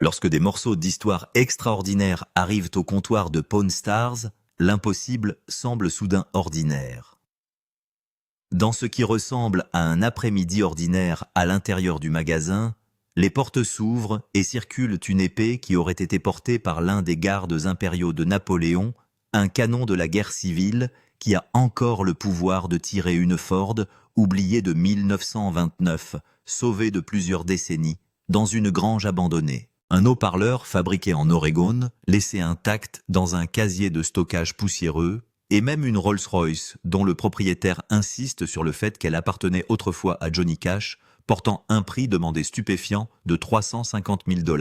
Lorsque des morceaux d'histoire extraordinaires arrivent au comptoir de Pawn Stars, l'impossible semble soudain ordinaire. Dans ce qui ressemble à un après-midi ordinaire à l'intérieur du magasin, les portes s'ouvrent et circulent une épée qui aurait été portée par l'un des gardes impériaux de Napoléon, un canon de la guerre civile qui a encore le pouvoir de tirer une Ford oubliée de 1929, sauvée de plusieurs décennies, dans une grange abandonnée. Un haut-parleur fabriqué en Oregon, laissé intact dans un casier de stockage poussiéreux, et même une Rolls-Royce dont le propriétaire insiste sur le fait qu'elle appartenait autrefois à Johnny Cash, portant un prix demandé stupéfiant de 350 000 $.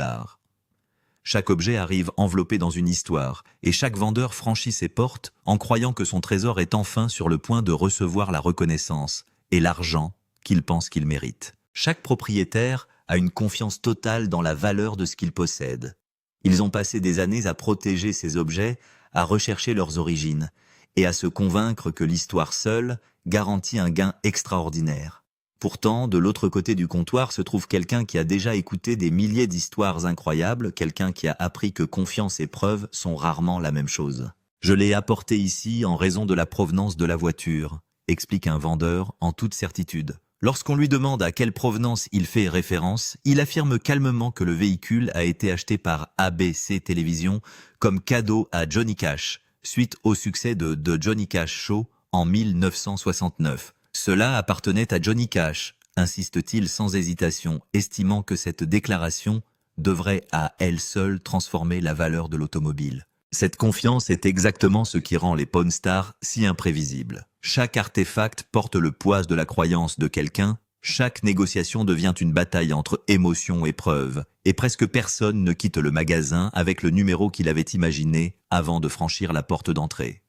Chaque objet arrive enveloppé dans une histoire, et chaque vendeur franchit ses portes en croyant que son trésor est enfin sur le point de recevoir la reconnaissance et l'argent qu'il pense qu'il mérite. Chaque propriétaire a une confiance totale dans la valeur de ce qu'il possède. Ils ont passé des années à protéger ces objets, à rechercher leurs origines, et à se convaincre que l'histoire seule garantit un gain extraordinaire. Pourtant, de l'autre côté du comptoir se trouve quelqu'un qui a déjà écouté des milliers d'histoires incroyables, quelqu'un qui a appris que confiance et preuve sont rarement la même chose. Je l'ai apporté ici en raison de la provenance de la voiture, explique un vendeur en toute certitude. Lorsqu'on lui demande à quelle provenance il fait référence, il affirme calmement que le véhicule a été acheté par ABC Télévision comme cadeau à Johnny Cash, suite au succès de The Johnny Cash Show en 1969. Cela appartenait à Johnny Cash, insiste-t-il sans hésitation, estimant que cette déclaration devrait à elle seule transformer la valeur de l'automobile. Cette confiance est exactement ce qui rend les Pawn Stars si imprévisibles. Chaque artefact porte le poids de la croyance de quelqu'un, chaque négociation devient une bataille entre émotion et preuve, et presque personne ne quitte le magasin avec le numéro qu'il avait imaginé avant de franchir la porte d'entrée.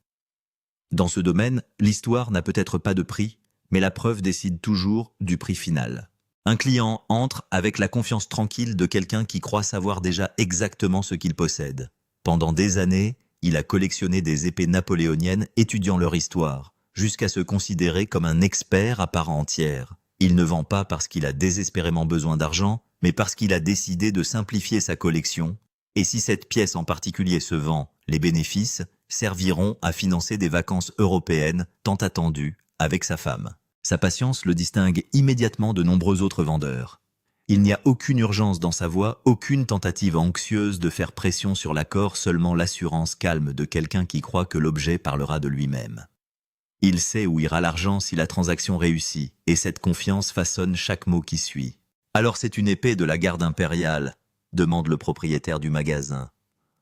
Dans ce domaine, l'histoire n'a peut-être pas de prix, mais la preuve décide toujours du prix final. Un client entre avec la confiance tranquille de quelqu'un qui croit savoir déjà exactement ce qu'il possède. Pendant des années, il a collectionné des épées napoléoniennes étudiant leur histoire, jusqu'à se considérer comme un expert à part entière. Il ne vend pas parce qu'il a désespérément besoin d'argent, mais parce qu'il a décidé de simplifier sa collection, et si cette pièce en particulier se vend, les bénéfices serviront à financer des vacances européennes tant attendues avec sa femme. Sa patience le distingue immédiatement de nombreux autres vendeurs. Il n'y a aucune urgence dans sa voix, aucune tentative anxieuse de faire pression sur l'accord, seulement l'assurance calme de quelqu'un qui croit que l'objet parlera de lui-même. Il sait où ira l'argent si la transaction réussit, et cette confiance façonne chaque mot qui suit. « Alors c'est une épée de la garde impériale ?» demande le propriétaire du magasin.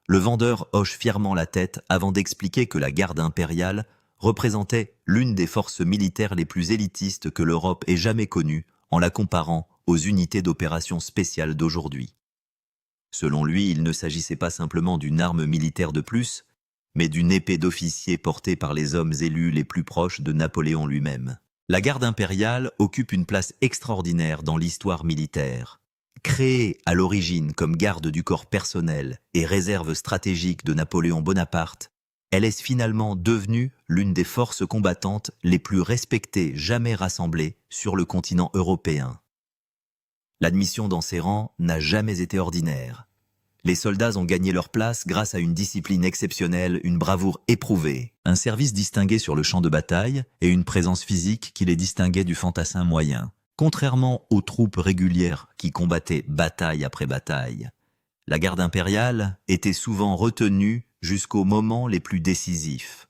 Le vendeur hoche fièrement la tête avant d'expliquer que la garde impériale représentait l'une des forces militaires les plus élitistes que l'Europe ait jamais connues en la comparant aux unités d'opération spéciales d'aujourd'hui. Selon lui, il ne s'agissait pas simplement d'une arme militaire de plus, mais d'une épée d'officier portée par les hommes élus les plus proches de Napoléon lui-même. La garde impériale occupe une place extraordinaire dans l'histoire militaire. Créée à l'origine comme garde du corps personnel et réserve stratégique de Napoléon Bonaparte, elle est finalement devenue l'une des forces combattantes les plus respectées jamais rassemblées sur le continent européen. L'admission dans ces rangs n'a jamais été ordinaire. Les soldats ont gagné leur place grâce à une discipline exceptionnelle, une bravoure éprouvée, un service distingué sur le champ de bataille et une présence physique qui les distinguait du fantassin moyen. Contrairement aux troupes régulières qui combattaient bataille après bataille, la garde impériale était souvent retenue jusqu'aux moments les plus décisifs.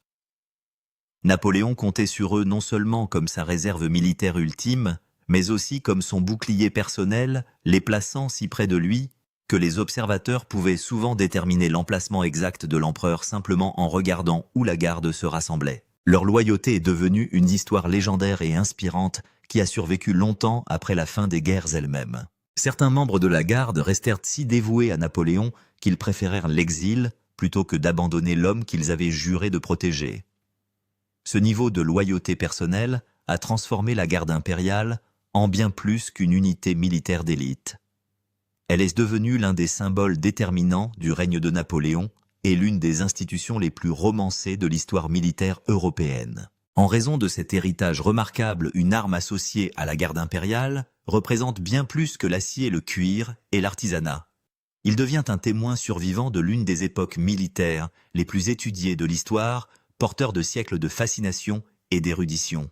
Napoléon comptait sur eux non seulement comme sa réserve militaire ultime, mais aussi comme son bouclier personnel, les plaçant si près de lui que les observateurs pouvaient souvent déterminer l'emplacement exact de l'empereur simplement en regardant où la garde se rassemblait. Leur loyauté est devenue une histoire légendaire et inspirante qui a survécu longtemps après la fin des guerres elles-mêmes. Certains membres de la garde restèrent si dévoués à Napoléon qu'ils préférèrent l'exil plutôt que d'abandonner l'homme qu'ils avaient juré de protéger. Ce niveau de loyauté personnelle a transformé la garde impériale en bien plus qu'une unité militaire d'élite. Elle est devenue l'un des symboles déterminants du règne de Napoléon et l'une des institutions les plus romancées de l'histoire militaire européenne. En raison de cet héritage remarquable, une arme associée à la garde impériale représente bien plus que l'acier, le cuir et l'artisanat. Il devient un témoin survivant de l'une des époques militaires les plus étudiées de l'histoire, porteur de siècles de fascination et d'érudition.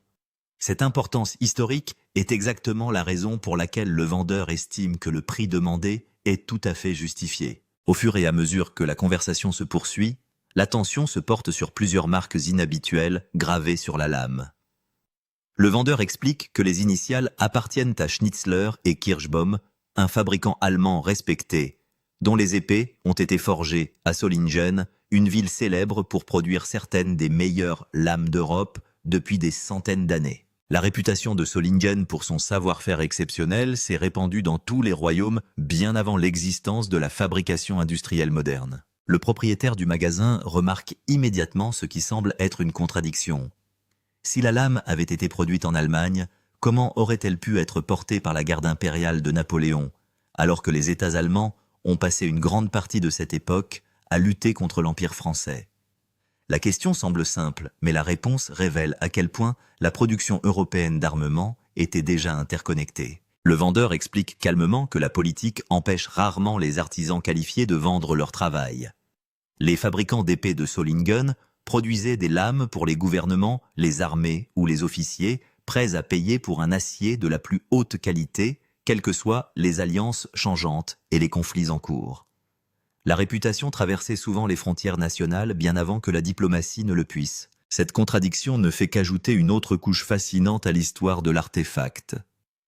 Cette importance historique est exactement la raison pour laquelle le vendeur estime que le prix demandé est tout à fait justifié. Au fur et à mesure que la conversation se poursuit, l'attention se porte sur plusieurs marques inhabituelles gravées sur la lame. Le vendeur explique que les initiales appartiennent à Schnitzler et Kirschbaum, un fabricant allemand respecté, dont les épées ont été forgées à Solingen, une ville célèbre pour produire certaines des meilleures lames d'Europe depuis des centaines d'années. La réputation de Solingen pour son savoir-faire exceptionnel s'est répandue dans tous les royaumes bien avant l'existence de la fabrication industrielle moderne. Le propriétaire du magasin remarque immédiatement ce qui semble être une contradiction. Si la lame avait été produite en Allemagne, comment aurait-elle pu être portée par la garde impériale de Napoléon, alors que les États allemands ont passé une grande partie de cette époque à lutter contre l'Empire français? La question semble simple, mais la réponse révèle à quel point la production européenne d'armement était déjà interconnectée. Le vendeur explique calmement que la politique empêche rarement les artisans qualifiés de vendre leur travail. Les fabricants d'épées de Solingen produisaient des lames pour les gouvernements, les armées ou les officiers, prêts à payer pour un acier de la plus haute qualité, quelles que soient les alliances changeantes et les conflits en cours. La réputation traversait souvent les frontières nationales bien avant que la diplomatie ne le puisse. Cette contradiction ne fait qu'ajouter une autre couche fascinante à l'histoire de l'artefact.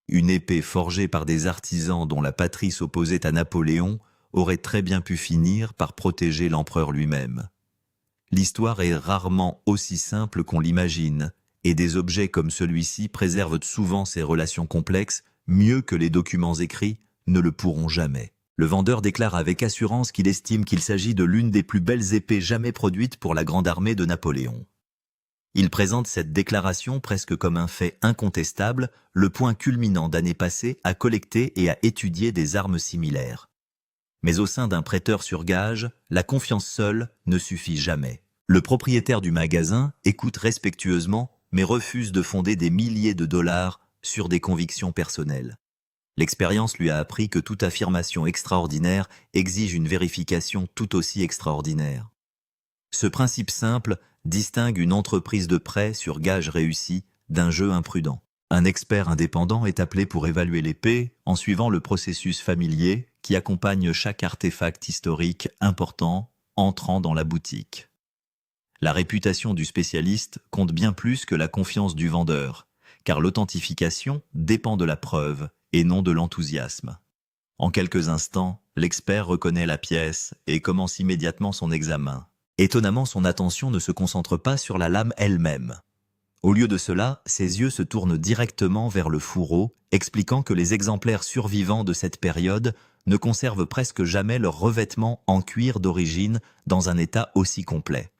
Une épée forgée par des artisans dont la patrie s'opposait à Napoléon aurait très bien pu finir par protéger l'empereur lui-même. L'histoire est rarement aussi simple qu'on l'imagine, et des objets comme celui-ci préservent souvent ces relations complexes mieux que les documents écrits ne le pourront jamais. Le vendeur déclare avec assurance qu'il estime qu'il s'agit de l'une des plus belles épées jamais produites pour la grande armée de Napoléon. Il présente cette déclaration presque comme un fait incontestable, le point culminant d'années passées à collecter et à étudier des armes similaires. Mais au sein d'un prêteur sur gage, la confiance seule ne suffit jamais. Le propriétaire du magasin écoute respectueusement, mais refuse de fonder des milliers de dollars sur des convictions personnelles. L'expérience lui a appris que toute affirmation extraordinaire exige une vérification tout aussi extraordinaire. Ce principe simple distingue une entreprise de prêt sur gage réussi d'un jeu imprudent. Un expert indépendant est appelé pour évaluer l'épée en suivant le processus familier qui accompagne chaque artefact historique important entrant dans la boutique. La réputation du spécialiste compte bien plus que la confiance du vendeur, car l'authentification dépend de la preuve et non de l'enthousiasme. En quelques instants, l'expert reconnaît la pièce et commence immédiatement son examen. Étonnamment, son attention ne se concentre pas sur la lame elle-même. Au lieu de cela, ses yeux se tournent directement vers le fourreau, expliquant que les exemplaires survivants de cette période ne conservent presque jamais leur revêtement en cuir d'origine dans un état aussi complet.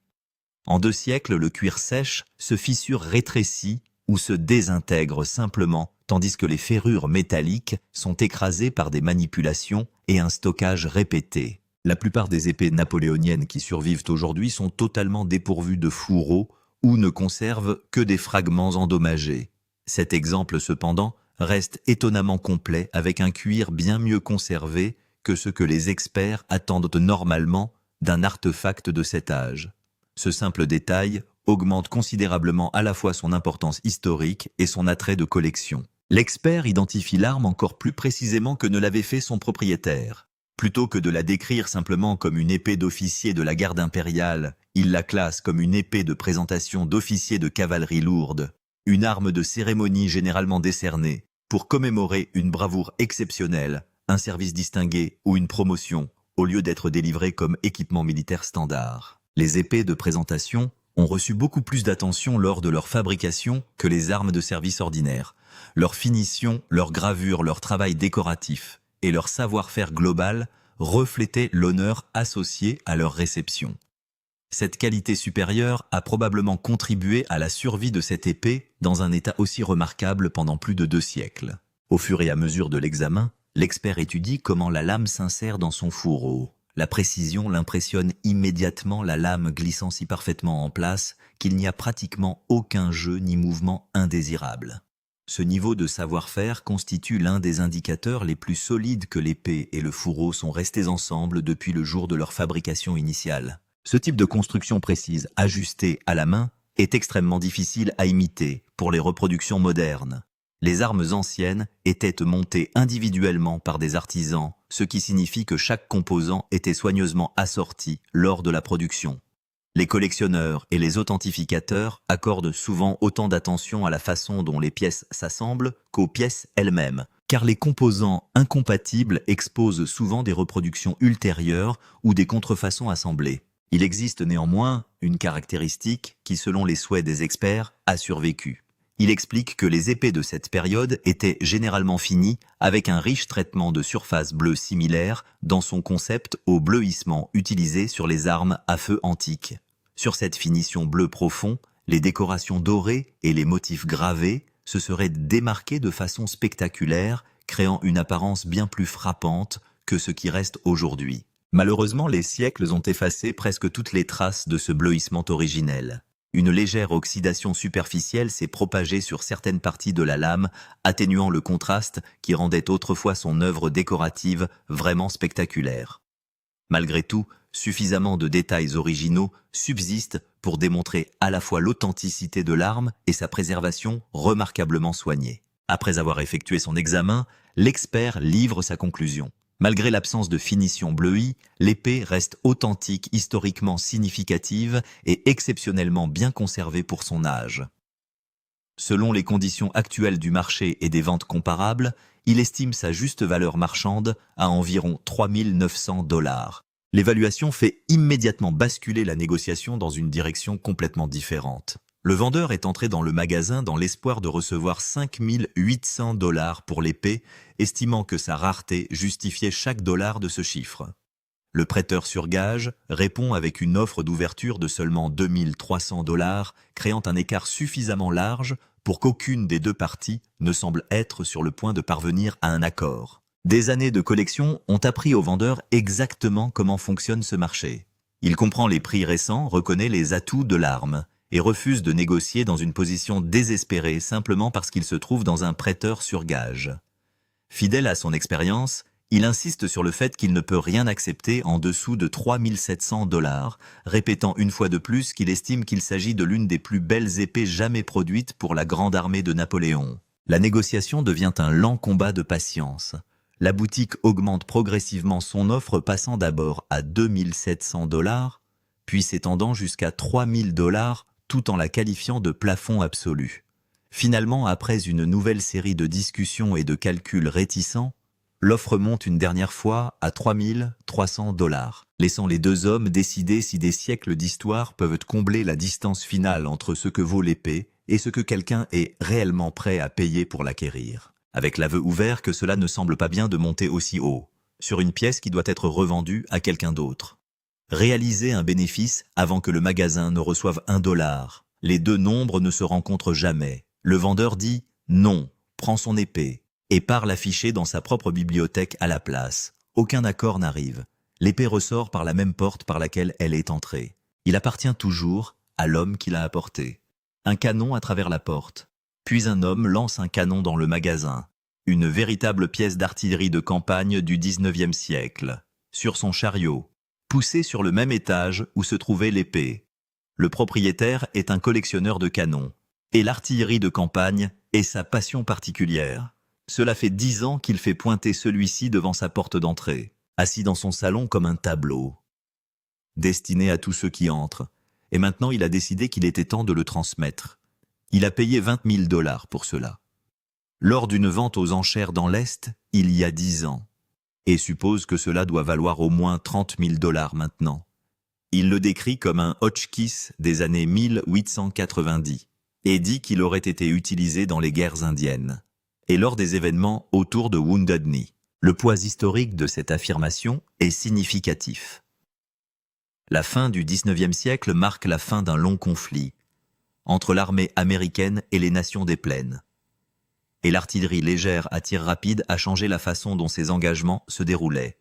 En 2 siècles, le cuir sèche se fissure, rétrécit ou se désintègre simplement, tandis que les ferrures métalliques sont écrasées par des manipulations et un stockage répété. La plupart des épées napoléoniennes qui survivent aujourd'hui sont totalement dépourvues de fourreaux ou ne conservent que des fragments endommagés. Cet exemple, cependant, reste étonnamment complet avec un cuir bien mieux conservé que ce que les experts attendent normalement d'un artefact de cet âge. Ce simple détail augmente considérablement à la fois son importance historique et son attrait de collection. L'expert identifie l'arme encore plus précisément que ne l'avait fait son propriétaire. Plutôt que de la décrire simplement comme une épée d'officier de la garde impériale, il la classe comme une épée de présentation d'officier de cavalerie lourde, une arme de cérémonie généralement décernée, pour commémorer une bravoure exceptionnelle, un service distingué ou une promotion, au lieu d'être délivrée comme équipement militaire standard. Les épées de présentation ont reçu beaucoup plus d'attention lors de leur fabrication que les armes de service ordinaires. Leur finition, leur gravure, leur travail décoratif et leur savoir-faire global reflétaient l'honneur associé à leur réception. Cette qualité supérieure a probablement contribué à la survie de cette épée dans un état aussi remarquable pendant plus de 2 siècles. Au fur et à mesure de l'examen, l'expert étudie comment la lame s'insère dans son fourreau. La précision l'impressionne immédiatement, la lame glissant si parfaitement en place qu'il n'y a pratiquement aucun jeu ni mouvement indésirable. Ce niveau de savoir-faire constitue l'un des indicateurs les plus solides que l'épée et le fourreau sont restés ensemble depuis le jour de leur fabrication initiale. Ce type de construction précise, ajustée à la main, est extrêmement difficile à imiter pour les reproductions modernes. Les armes anciennes étaient montées individuellement par des artisans, ce qui signifie que chaque composant était soigneusement assorti lors de la production. Les collectionneurs et les authentificateurs accordent souvent autant d'attention à la façon dont les pièces s'assemblent qu'aux pièces elles-mêmes, car les composants incompatibles exposent souvent des reproductions ultérieures ou des contrefaçons assemblées. Il existe néanmoins une caractéristique qui, selon les souhaits des experts, a survécu. Il explique que les épées de cette période étaient généralement finies avec un riche traitement de surface bleue similaire dans son concept au bleuissement utilisé sur les armes à feu antiques. Sur cette finition bleu profond, les décorations dorées et les motifs gravés se seraient démarqués de façon spectaculaire, créant une apparence bien plus frappante que ce qui reste aujourd'hui. Malheureusement, les siècles ont effacé presque toutes les traces de ce bleuissement originel. Une légère oxydation superficielle s'est propagée sur certaines parties de la lame, atténuant le contraste qui rendait autrefois son œuvre décorative vraiment spectaculaire. Malgré tout, suffisamment de détails originaux subsistent pour démontrer à la fois l'authenticité de l'arme et sa préservation remarquablement soignée. Après avoir effectué son examen, l'expert livre sa conclusion. Malgré l'absence de finition bleuie, l'épée reste authentique, historiquement significative et exceptionnellement bien conservée pour son âge. Selon les conditions actuelles du marché et des ventes comparables, il estime sa juste valeur marchande à environ 3 900 $. L'évaluation fait immédiatement basculer la négociation dans une direction complètement différente. Le vendeur est entré dans le magasin dans l'espoir de recevoir 5 800 $ pour l'épée, estimant que sa rareté justifiait chaque dollar de ce chiffre. Le prêteur sur gage répond avec une offre d'ouverture de seulement 2 300 $, créant un écart suffisamment large pour qu'aucune des deux parties ne semble être sur le point de parvenir à un accord. Des années de collection ont appris au vendeur exactement comment fonctionne ce marché. Il comprend les prix récents, reconnaît les atouts de l'arme et refuse de négocier dans une position désespérée simplement parce qu'il se trouve dans un prêteur sur gage. Fidèle à son expérience, il insiste sur le fait qu'il ne peut rien accepter en dessous de 3 700 $, répétant une fois de plus qu'il estime qu'il s'agit de l'une des plus belles épées jamais produites pour la grande armée de Napoléon. La négociation devient un lent combat de patience. La boutique augmente progressivement son offre, passant d'abord à 2 700 $, puis s'étendant jusqu'à 3 000 $, tout en la qualifiant de plafond absolu. Finalement, après une nouvelle série de discussions et de calculs réticents, l'offre monte une dernière fois à 3 300 $, laissant les deux hommes décider si des siècles d'histoire peuvent combler la distance finale entre ce que vaut l'épée et ce que quelqu'un est réellement prêt à payer pour l'acquérir. Avec l'aveu ouvert que cela ne semble pas bien de monter aussi haut, sur une pièce qui doit être revendue à quelqu'un d'autre. Réaliser un bénéfice avant que le magasin ne reçoive $1. Les deux nombres ne se rencontrent jamais. Le vendeur dit « non », prend son épée et part l'afficher dans sa propre bibliothèque à la place. Aucun accord n'arrive. L'épée ressort par la même porte par laquelle elle est entrée. Il appartient toujours à l'homme qui l'a apportée. Un canon à travers la porte. Puis un homme lance un canon dans le magasin. Une véritable pièce d'artillerie de campagne du XIXe siècle. Sur son chariot, poussé sur le même étage où se trouvait l'épée. Le propriétaire est un collectionneur de canons. Et l'artillerie de campagne est sa passion particulière. Cela fait 10 ans qu'il fait pointer celui-ci devant sa porte d'entrée, assis dans son salon comme un tableau, destiné à tous ceux qui entrent. Et maintenant il a décidé qu'il était temps de le transmettre. Il a payé 20 000 $ pour cela. Lors d'une vente aux enchères dans l'Est, il y a 10 ans, et suppose que cela doit valoir au moins 30 000 $ maintenant. Il le décrit comme un Hotchkiss des années 1890, et dit qu'il aurait été utilisé dans les guerres indiennes, et lors des événements autour de Wounded Knee. Le poids historique de cette affirmation est significatif. La fin du XIXe siècle marque la fin d'un long conflit entre l'armée américaine et les nations des plaines. Et l'artillerie légère à tir rapide a changé la façon dont ces engagements se déroulaient.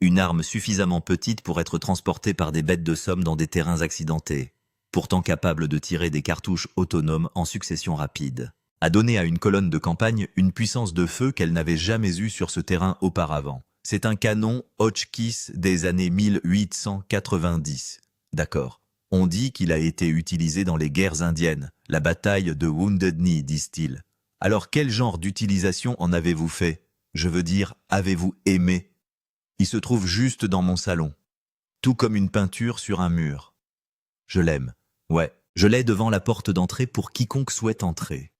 Une arme suffisamment petite pour être transportée par des bêtes de somme dans des terrains accidentés, pourtant capable de tirer des cartouches autonomes en succession rapide. a donné à une colonne de campagne une puissance de feu qu'elle n'avait jamais eue sur ce terrain auparavant. C'est un canon Hotchkiss des années 1890. D'accord. On dit qu'il a été utilisé dans les guerres indiennes, la bataille de Wounded Knee, disent-ils. Alors quel genre d'utilisation en avez-vous fait? Je veux dire, avez-vous aimé? Il se trouve juste dans mon salon, tout comme une peinture sur un mur. Je l'aime. Ouais, je l'ai devant la porte d'entrée pour quiconque souhaite entrer.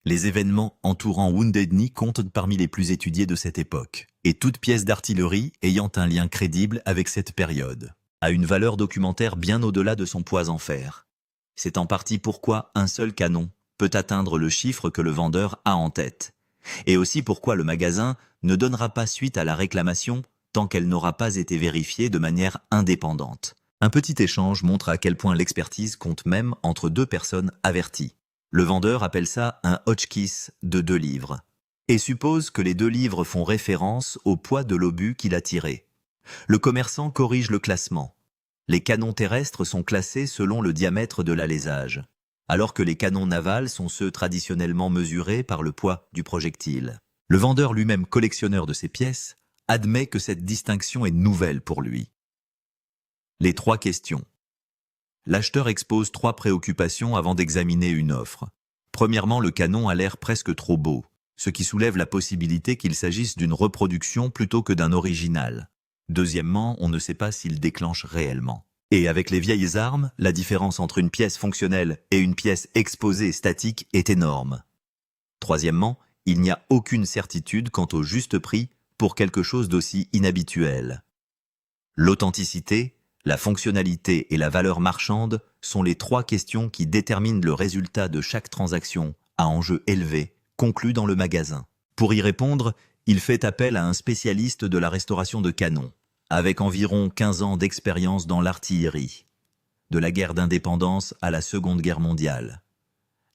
Les événements entourant Wounded Knee comptent parmi les plus étudiés de cette époque, et toute pièce d'artillerie ayant un lien crédible avec cette période a une valeur documentaire bien au-delà de son poids en fer. C'est en partie pourquoi un seul canon peut atteindre le chiffre que le vendeur a en tête, et aussi pourquoi le magasin ne donnera pas suite à la réclamation tant qu'elle n'aura pas été vérifiée de manière indépendante. Un petit échange montre à quel point l'expertise compte même entre deux personnes averties. Le vendeur appelle ça un Hotchkiss de 2 livres, et suppose que les 2 livres font référence au poids de l'obus qu'il a tiré. Le commerçant corrige le classement. Les canons terrestres sont classés selon le diamètre de l'alésage, alors que les canons navals sont ceux traditionnellement mesurés par le poids du projectile. Le vendeur lui-même collectionneur de ces pièces admet que cette distinction est nouvelle pour lui. Les 3 questions. L'acheteur expose 3 préoccupations avant d'examiner une offre. Premièrement, le canon a l'air presque trop beau, ce qui soulève la possibilité qu'il s'agisse d'une reproduction plutôt que d'un original. Deuxièmement, on ne sait pas s'il déclenche réellement. Et avec les vieilles armes, la différence entre une pièce fonctionnelle et une pièce exposée statique est énorme. Troisièmement, il n'y a aucune certitude quant au juste prix pour quelque chose d'aussi inhabituel. L'authenticité, la fonctionnalité et la valeur marchande sont les 3 questions qui déterminent le résultat de chaque transaction à enjeu élevé conclue dans le magasin. Pour y répondre, il fait appel à un spécialiste de la restauration de canons, avec environ 15 ans d'expérience dans l'artillerie, de la guerre d'indépendance à la Seconde Guerre mondiale.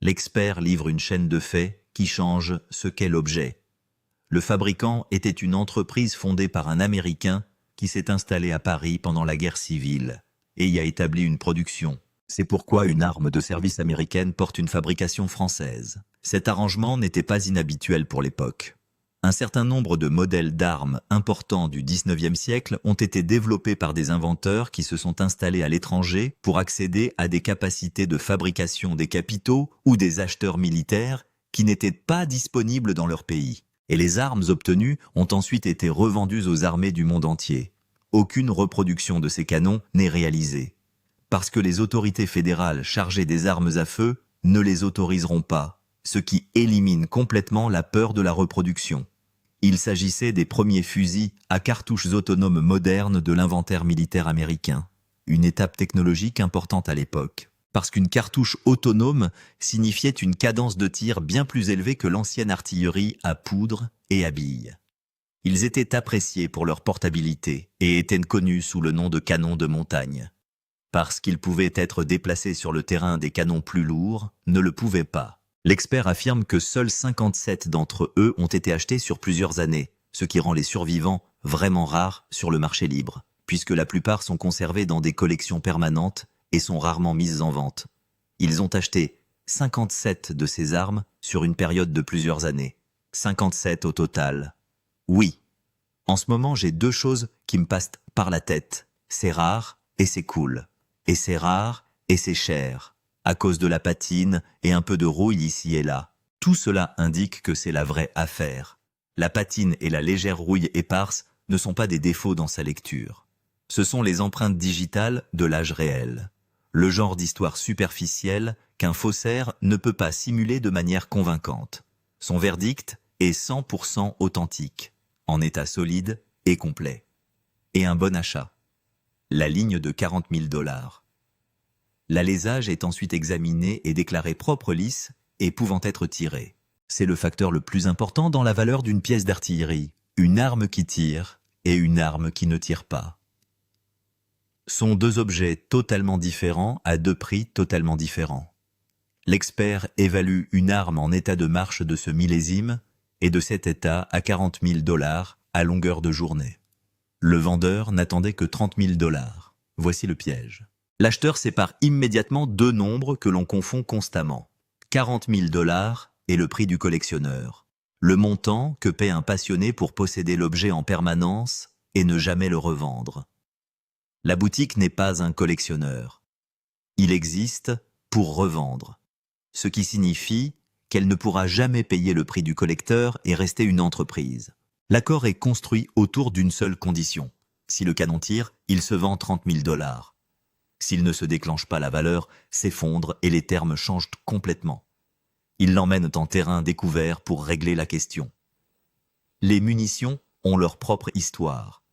L'expert livre une chaîne de faits qui change ce qu'est l'objet. Le fabricant était une entreprise fondée par un Américain qui s'est installé à Paris pendant la guerre civile et y a établi une production. C'est pourquoi une arme de service américaine porte une fabrication française. Cet arrangement n'était pas inhabituel pour l'époque. Un certain nombre de modèles d'armes importants du XIXe siècle ont été développés par des inventeurs qui se sont installés à l'étranger pour accéder à des capacités de fabrication des capitaux ou des acheteurs militaires qui n'étaient pas disponibles dans leur pays. Et les armes obtenues ont ensuite été revendues aux armées du monde entier. Aucune reproduction de ces canons n'est réalisée, parce que les autorités fédérales chargées des armes à feu ne les autoriseront pas, ce qui élimine complètement la peur de la reproduction. Il s'agissait des premiers fusils à cartouches autonomes modernes de l'inventaire militaire américain, une étape technologique importante à l'époque, parce qu'une cartouche autonome signifiait une cadence de tir bien plus élevée que l'ancienne artillerie à poudre et à billes. Ils étaient appréciés pour leur portabilité et étaient connus sous le nom de canons de montagne. Parce qu'ils pouvaient être déplacés sur le terrain des canons plus lourds, ne le pouvaient pas. L'expert affirme que seuls 57 d'entre eux ont été achetés sur plusieurs années, ce qui rend les survivants vraiment rares sur le marché libre, puisque la plupart sont conservés dans des collections permanentes et sont rarement mises en vente. Ils ont acheté 57 de ces armes sur une période de plusieurs années. 57 au total. Oui. En ce moment, j'ai 2 choses qui me passent par la tête. C'est rare et c'est cool. Et c'est rare et c'est cher, à cause de la patine et un peu de rouille ici et là. Tout cela indique que c'est la vraie affaire. La patine et la légère rouille éparse ne sont pas des défauts dans sa lecture. Ce sont les empreintes digitales de l'âge réel. Le genre d'histoire superficielle qu'un faussaire ne peut pas simuler de manière convaincante. Son verdict est 100% authentique, en état solide et complet. Et un bon achat. La ligne de 40 000 $. L'alésage est ensuite examiné et déclaré propre lisse et pouvant être tiré. C'est le facteur le plus important dans la valeur d'une pièce d'artillerie. Une arme qui tire et une arme qui ne tire pas. Sont 2 objets totalement différents à 2 prix totalement différents. L'expert évalue une arme en état de marche de ce millésime et de cet état à 40 000 $ à longueur de journée. Le vendeur n'attendait que 30 000 $. Voici le piège. L'acheteur sépare immédiatement 2 nombres que l'on confond constamment. 40 000 $ et le prix du collectionneur. Le montant que paie un passionné pour posséder l'objet en permanence et ne jamais le revendre. La boutique n'est pas un collectionneur. Il existe pour revendre, ce qui signifie qu'elle ne pourra jamais payer le prix du collecteur et rester une entreprise. L'accord est construit autour d'une seule condition. Si le canon tire, il se vend 30 000 $. S'il ne se déclenche pas, la valeur s'effondre et les termes changent complètement. Ils l'emmènent en terrain découvert pour régler la question. Les munitions ont leur propre histoire.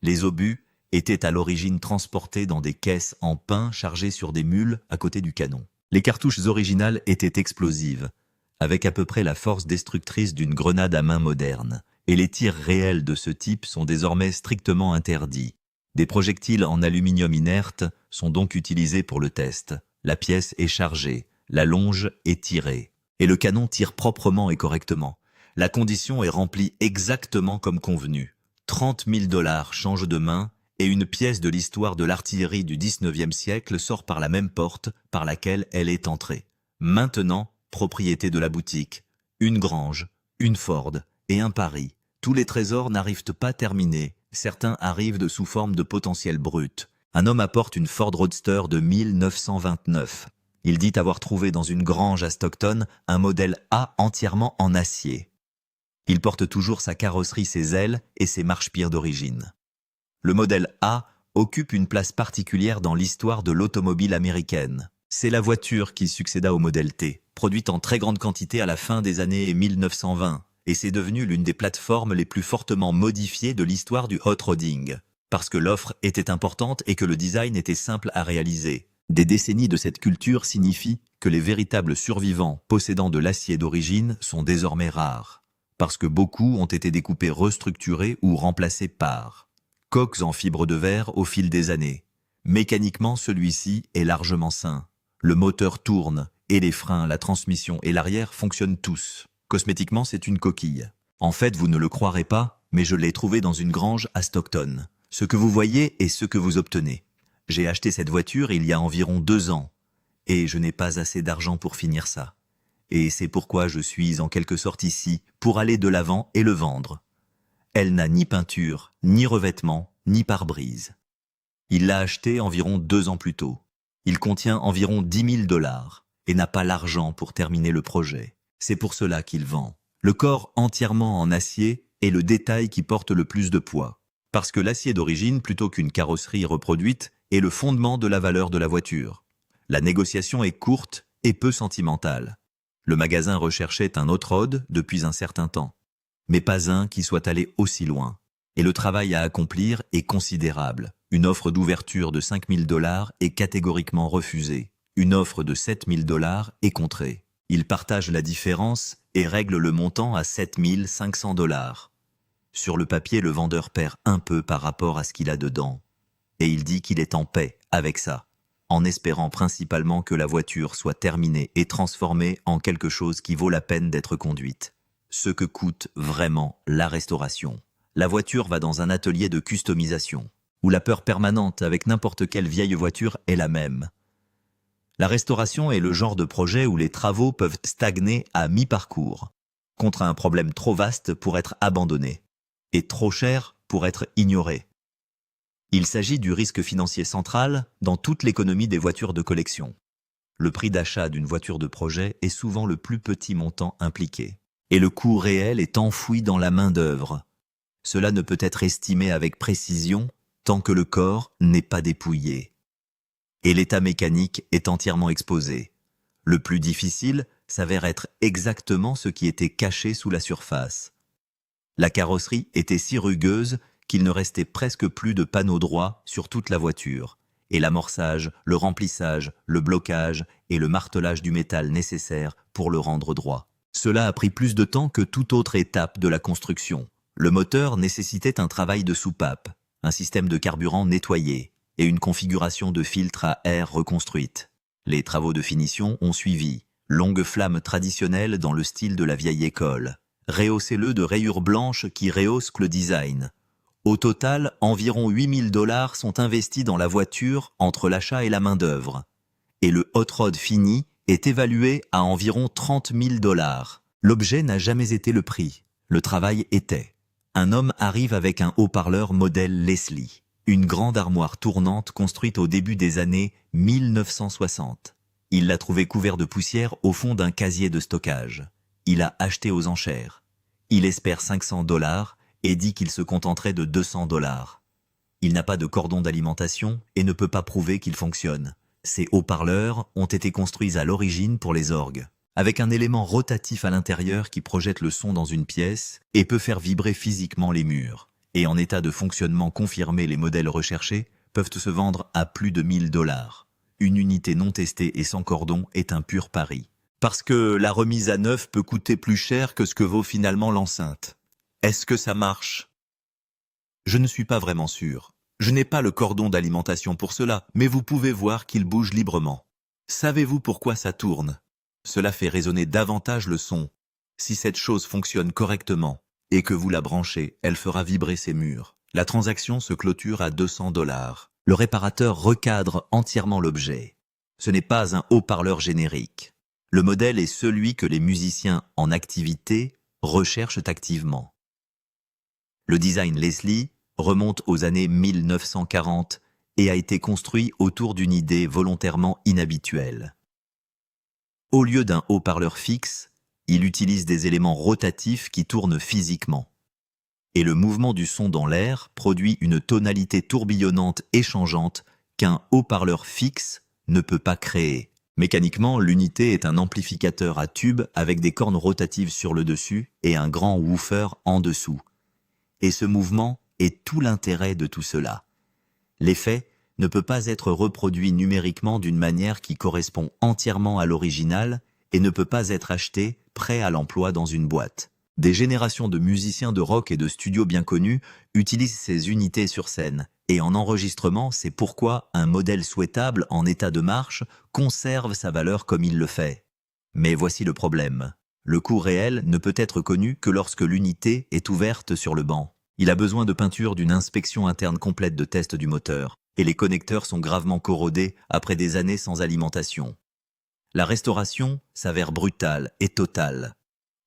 Les obus étaient à l'origine transportés dans des caisses en pin chargées sur des mules à côté du canon. Les cartouches originales étaient explosives, avec à peu près la force destructrice d'une grenade à main moderne, et les tirs réels de ce type sont désormais strictement interdits. Des projectiles en aluminium inerte sont donc utilisés pour le test. La pièce est chargée, la longe est tirée, et le canon tire proprement et correctement. La condition est remplie exactement comme convenu. 30 000 $ changent de main, et une pièce de l'histoire de l'artillerie du 19e siècle sort par la même porte par laquelle elle est entrée. Maintenant, propriété de la boutique. Une grange, une Ford et un Paris. Tous les trésors n'arrivent pas terminés. Certains arrivent sous forme de potentiel brut. Un homme apporte une Ford Roadster de 1929. Il dit avoir trouvé dans une grange à Stockton un modèle A entièrement en acier. Il porte toujours sa carrosserie, ses ailes et ses marchepieds d'origine. Le modèle A occupe une place particulière dans l'histoire de l'automobile américaine. C'est la voiture qui succéda au modèle T, produite en très grande quantité à la fin des années 1920, et c'est devenu l'une des plateformes les plus fortement modifiées de l'histoire du hot rodding, parce que l'offre était importante et que le design était simple à réaliser. Des décennies de cette culture signifient que les véritables survivants possédant de l'acier d'origine sont désormais rares, parce que beaucoup ont été découpés, restructurés ou remplacés par coques en fibre de verre au fil des années. Mécaniquement, celui-ci est largement sain. Le moteur tourne, et les freins, la transmission et l'arrière fonctionnent tous. Cosmétiquement, c'est une coquille. En fait, vous ne le croirez pas, mais je l'ai trouvé dans une grange à Stockton. Ce que vous voyez est ce que vous obtenez. J'ai acheté cette voiture il y a environ 2 ans, et je n'ai pas assez d'argent pour finir ça. Et c'est pourquoi je suis en quelque sorte ici, pour aller de l'avant et le vendre. Elle n'a ni peinture, ni revêtement, ni pare-brise. Il l'a acheté environ 2 ans plus tôt. Il contient environ 10 000 $ et n'a pas l'argent pour terminer le projet. C'est pour cela qu'il vend. Le corps entièrement en acier est le détail qui porte le plus de poids. Parce que l'acier d'origine, plutôt qu'une carrosserie reproduite, est le fondement de la valeur de la voiture. La négociation est courte et peu sentimentale. Le magasin recherchait un hot rod depuis un certain temps, mais pas un qui soit allé aussi loin. Et le travail à accomplir est considérable. Une offre d'ouverture de 5 000 $ est catégoriquement refusée. Une offre de 7 000 $ est contrée. Il partage la différence et règle le montant à 7 500 $. Sur le papier, le vendeur perd un peu par rapport à ce qu'il a dedans. Et il dit qu'il est en paix avec ça, en espérant principalement que la voiture soit terminée et transformée en quelque chose qui vaut la peine d'être conduite. Ce que coûte vraiment la restauration. La voiture va dans un atelier de customisation, où la peur permanente avec n'importe quelle vieille voiture est la même. La restauration est le genre de projet où les travaux peuvent stagner à mi-parcours, contre un problème trop vaste pour être abandonné, et trop cher pour être ignoré. Il s'agit du risque financier central dans toute l'économie des voitures de collection. Le prix d'achat d'une voiture de projet est souvent le plus petit montant impliqué, et le coût réel est enfoui dans la main-d'œuvre. Cela ne peut être estimé avec précision tant que le corps n'est pas dépouillé. Et l'état mécanique est entièrement exposé. Le plus difficile s'avère être exactement ce qui était caché sous la surface. La carrosserie était si rugueuse qu'il ne restait presque plus de panneaux droits sur toute la voiture, et l'amorçage, le remplissage, le blocage et le martelage du métal nécessaire pour le rendre droit. Cela a pris plus de temps que toute autre étape de la construction. Le moteur nécessitait un travail de soupape, un système de carburant nettoyé et une configuration de filtre à air reconstruite. Les travaux de finition ont suivi. Longue flamme traditionnelle dans le style de la vieille école. Rehaussez-le de rayures blanches qui rehaussent le design. Au total, environ 8 000 $ sont investis dans la voiture entre l'achat et la main-d'œuvre. Et le hot rod fini est évalué à environ 30 000 $. L'objet n'a jamais été le prix. Le travail était. Un homme arrive avec un haut-parleur modèle Leslie, une grande armoire tournante construite au début des années 1960. Il l'a trouvé couvert de poussière au fond d'un casier de stockage. Il a acheté aux enchères. Il espère 500 $ et dit qu'il se contenterait de 200 $. Il n'a pas de cordon d'alimentation et ne peut pas prouver qu'il fonctionne. Ces haut-parleurs ont été construits à l'origine pour les orgues, avec un élément rotatif à l'intérieur qui projette le son dans une pièce et peut faire vibrer physiquement les murs. Et en état de fonctionnement confirmé, les modèles recherchés peuvent se vendre à plus de 1000 $. Une unité non testée et sans cordon est un pur pari. Parce que la remise à neuf peut coûter plus cher que ce que vaut finalement l'enceinte. Est-ce que ça marche? Je ne suis pas vraiment sûr. Je n'ai pas le cordon d'alimentation pour cela, mais vous pouvez voir qu'il bouge librement. Savez-vous pourquoi ça tourne? Cela fait résonner davantage le son. Si cette chose fonctionne correctement et que vous la branchez, elle fera vibrer ses murs. La transaction se clôture à 200 $. Le réparateur recadre entièrement l'objet. Ce n'est pas un haut-parleur générique. Le modèle est celui que les musiciens en activité recherchent activement. Le design Leslie remonte aux années 1940 et a été construit autour d'une idée volontairement inhabituelle. Au lieu d'un haut-parleur fixe, il utilise des éléments rotatifs qui tournent physiquement. Et le mouvement du son dans l'air produit une tonalité tourbillonnante et changeante qu'un haut-parleur fixe ne peut pas créer. Mécaniquement, l'unité est un amplificateur à tube avec des cornes rotatives sur le dessus et un grand woofer en dessous. Et ce mouvement est tout l'intérêt de tout cela. L'effet ne peut pas être reproduit numériquement d'une manière qui correspond entièrement à l'original et ne peut pas être acheté prêt à l'emploi dans une boîte. Des générations de musiciens de rock et de studios bien connus utilisent ces unités sur scène, et en enregistrement, c'est pourquoi un modèle souhaitable en état de marche conserve sa valeur comme il le fait. Mais voici le problème. Le coût réel ne peut être connu que lorsque l'unité est ouverte sur le banc. Il a besoin de peinture d'une inspection interne complète de test du moteur, et les connecteurs sont gravement corrodés après des années sans alimentation. La restauration s'avère brutale et totale.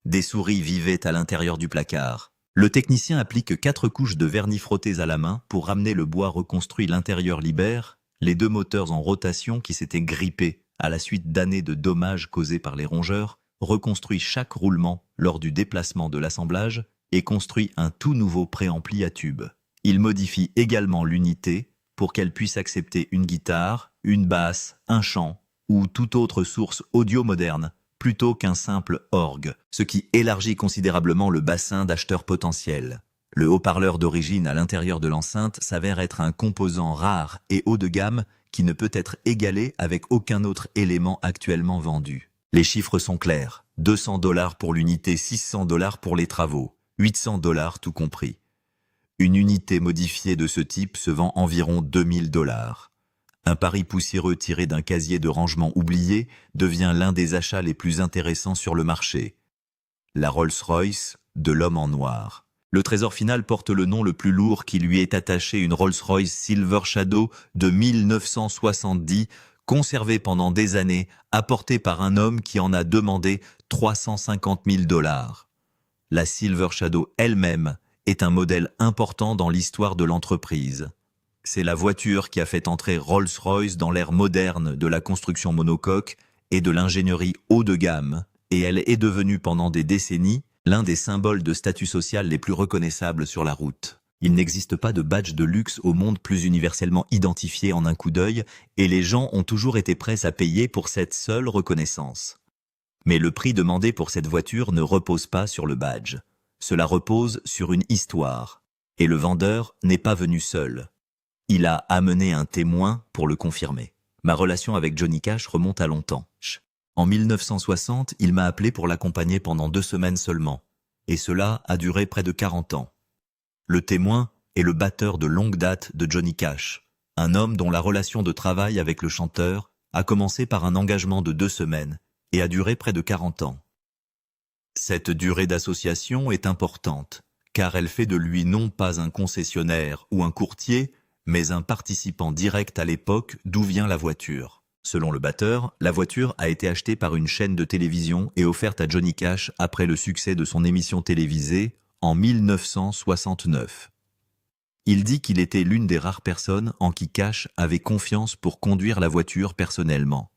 Des souris vivaient à l'intérieur du placard. Le technicien applique 4 couches de vernis frottés à la main pour ramener le bois reconstruit. L'intérieur libère les 2 moteurs en rotation qui s'étaient grippés à la suite d'années de dommages causés par les rongeurs, reconstruit chaque roulement lors du déplacement de l'assemblage et construit un tout nouveau préampli à tube. Il modifie également l'unité pour qu'elle puisse accepter une guitare, une basse, un chant ou toute autre source audio moderne, plutôt qu'un simple orgue, ce qui élargit considérablement le bassin d'acheteurs potentiels. Le haut-parleur d'origine à l'intérieur de l'enceinte s'avère être un composant rare et haut de gamme qui ne peut être égalé avec aucun autre élément actuellement vendu. Les chiffres sont clairs, 200 $ pour l'unité, 600 $ pour les travaux, 800 $ tout compris. Une unité modifiée de ce type se vend environ 2000 $. Un pari poussiéreux tiré d'un casier de rangement oublié devient l'un des achats les plus intéressants sur le marché. La Rolls-Royce de l'homme en noir. Le trésor final porte le nom le plus lourd qui lui est attaché, une Rolls-Royce Silver Shadow de 1970, conservée pendant des années, apportée par un homme qui en a demandé 350 000 $. La Silver Shadow elle-même est un modèle important dans l'histoire de l'entreprise. C'est la voiture qui a fait entrer Rolls-Royce dans l'ère moderne de la construction monocoque et de l'ingénierie haut de gamme, et elle est devenue pendant des décennies l'un des symboles de statut social les plus reconnaissables sur la route. Il n'existe pas de badge de luxe au monde plus universellement identifié en un coup d'œil, et les gens ont toujours été prêts à payer pour cette seule reconnaissance. Mais le prix demandé pour cette voiture ne repose pas sur le badge. Cela repose sur une histoire, et le vendeur n'est pas venu seul. Il a amené un témoin pour le confirmer. Ma relation avec Johnny Cash remonte à longtemps. En 1960, il m'a appelé pour l'accompagner pendant 2 semaines seulement, et cela a duré près de 40 ans. Le témoin est le batteur de longue date de Johnny Cash, un homme dont la relation de travail avec le chanteur a commencé par un engagement de 2 semaines et a duré près de 40 ans. Cette durée d'association est importante, car elle fait de lui non pas un concessionnaire ou un courtier, mais un participant direct à l'époque d'où vient la voiture. Selon le batteur, la voiture a été achetée par une chaîne de télévision et offerte à Johnny Cash après le succès de son émission télévisée en 1969. Il dit qu'il était l'une des rares personnes en qui Cash avait confiance pour conduire la voiture personnellement.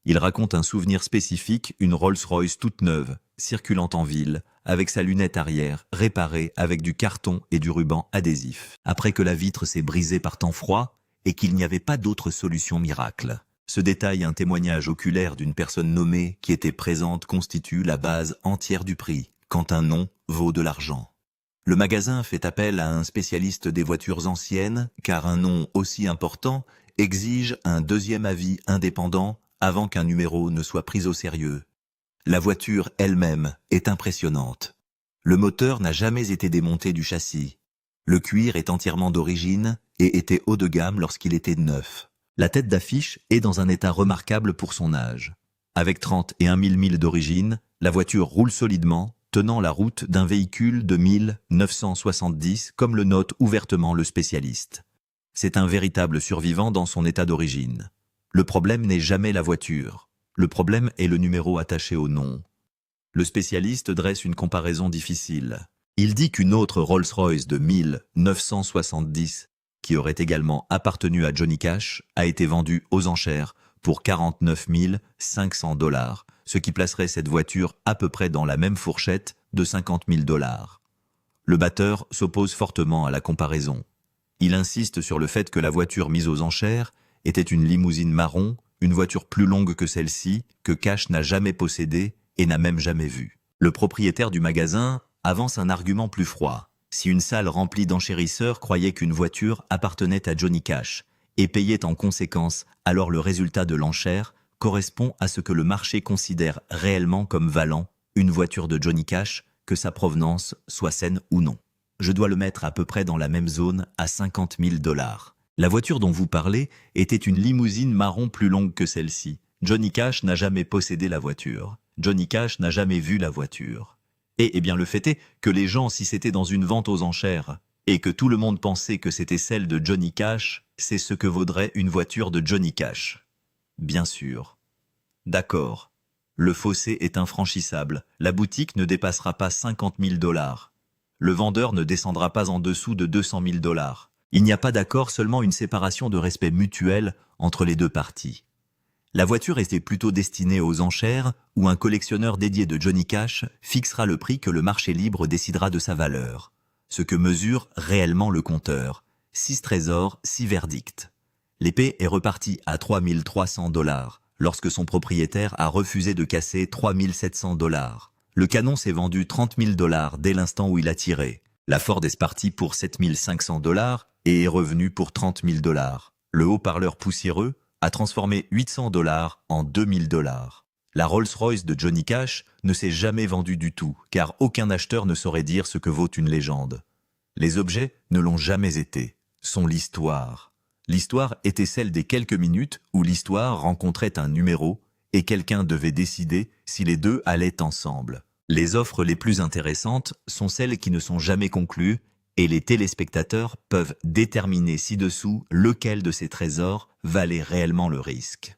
Il raconte un souvenir spécifique, une Rolls-Royce toute neuve, circulant en ville, avec sa lunette arrière, réparée avec du carton et du ruban adhésif, après que la vitre s'est brisée par temps froid et qu'il n'y avait pas d'autre solution miracle. Ce détail, un témoignage oculaire d'une personne nommée qui était présente, constitue la base entière du prix, quand un nom vaut de l'argent. Le magasin fait appel à un spécialiste des voitures anciennes, car un nom aussi important exige un deuxième avis indépendant avant qu'un numéro ne soit pris au sérieux. La voiture elle-même est impressionnante. Le moteur n'a jamais été démonté du châssis. Le cuir est entièrement d'origine et était haut de gamme lorsqu'il était neuf. La tête d'affiche est dans un état remarquable pour son âge. Avec 31 000 milles d'origine, la voiture roule solidement, tenant la route d'un véhicule de 1970, comme le note ouvertement le spécialiste. C'est un véritable survivant dans son état d'origine. Le problème n'est jamais la voiture. Le problème est le numéro attaché au nom. Le spécialiste dresse une comparaison difficile. Il dit qu'une autre Rolls-Royce de 1970, qui aurait également appartenu à Johnny Cash, a été vendue aux enchères pour 49 500 $, ce qui placerait cette voiture à peu près dans la même fourchette de 50 000 $. Le batteur s'oppose fortement à la comparaison. Il insiste sur le fait que la voiture mise aux enchères était une limousine marron, une voiture plus longue que celle-ci, que Cash n'a jamais possédée et n'a même jamais vue. Le propriétaire du magasin avance un argument plus froid. Si une salle remplie d'enchérisseurs croyait qu'une voiture appartenait à Johnny Cash et payait en conséquence, alors le résultat de l'enchère correspond à ce que le marché considère réellement comme valant une voiture de Johnny Cash, que sa provenance soit saine ou non. Je dois le mettre à peu près dans la même zone à 50 000 $. La voiture dont vous parlez était une limousine marron plus longue que celle-ci. Johnny Cash n'a jamais possédé la voiture. Johnny Cash n'a jamais vu la voiture. Et bien le fait est que les gens, si c'était dans une vente aux enchères, et que tout le monde pensait que c'était celle de Johnny Cash, c'est ce que vaudrait une voiture de Johnny Cash. Bien sûr. D'accord. Le fossé est infranchissable. La boutique ne dépassera pas 50 000 $. Le vendeur ne descendra pas en dessous de 200 000 $. Il n'y a pas d'accord, seulement une séparation de respect mutuel entre les deux parties. La voiture était plutôt destinée aux enchères, où un collectionneur dédié de Johnny Cash fixera le prix que le marché libre décidera de sa valeur. Ce que mesure réellement le compteur. 6 trésors, 6 verdicts. L'épée est repartie à 3 300 $, lorsque son propriétaire a refusé de casser 3 700 $. Le canon s'est vendu 30 000 $ dès l'instant où il a tiré. La Ford est partie pour 7 500 $ et est revenue pour 30 000 $. Le haut-parleur poussiéreux a transformé 800 $ en 2000 $. La Rolls-Royce de Johnny Cash ne s'est jamais vendue du tout, car aucun acheteur ne saurait dire ce que vaut une légende. Les objets ne l'ont jamais été, sont l'histoire. L'histoire était celle des quelques minutes où l'histoire rencontrait un numéro et quelqu'un devait décider si les deux allaient ensemble. Les offres les plus intéressantes sont celles qui ne sont jamais conclues et les téléspectateurs peuvent déterminer ci-dessous lequel de ces trésors valait réellement le risque.